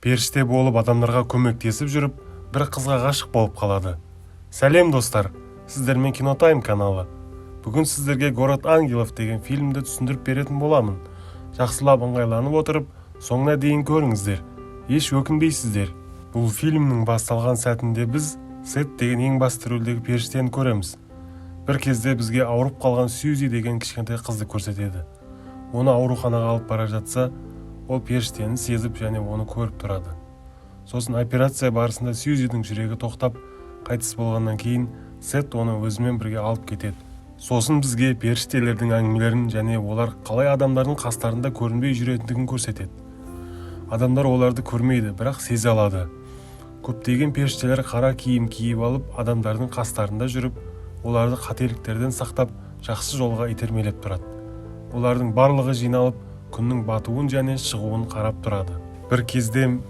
періште болып адамдарға көмектесіп жүріп, бір қызға ғашық болып қалады. Сәлем достар, сіздермен Кинотайм каналы. Бүгін сіздерге Город ангелов деген фильмді түсіндіріп беретін боламын. Жақсылап ыңғайланып отырып, соңына дейін көріңіздер. Еш өкінбейсіздер. Бұл фильмнің басталған сәтінде біз Сет деген ең басты рөлдегі періштені көреміз. Бір кезде бізге ауырып қалған Сьюзи деген кішкентай қызды көрсетеді. Оны ауруханаға алып бара жатса, ол періштені сезіп және оны көріп тұрады. Сосын операция барысында Сьюзидің жүрегі тоқтап, қайтыс болғаннан кейін Сет оны өзімен бірге алып кетеді. Сосын бізге періштелердің әңгімелерін және олар қалай адамдардың қастарында көрінбей жүретіндігін көрсетеді. Адамдар оларды көрмейді, бірақ сезе алады. Көптеген періштелер қара киім киіп алып, адамдардың қастарында жүріп, оларды қателіктерден сақтап, жақсы жолға итермелеп тұрады. Олардың барлығы жиналып, күннің батуын және шығуын қарап тұрады. Бір кезде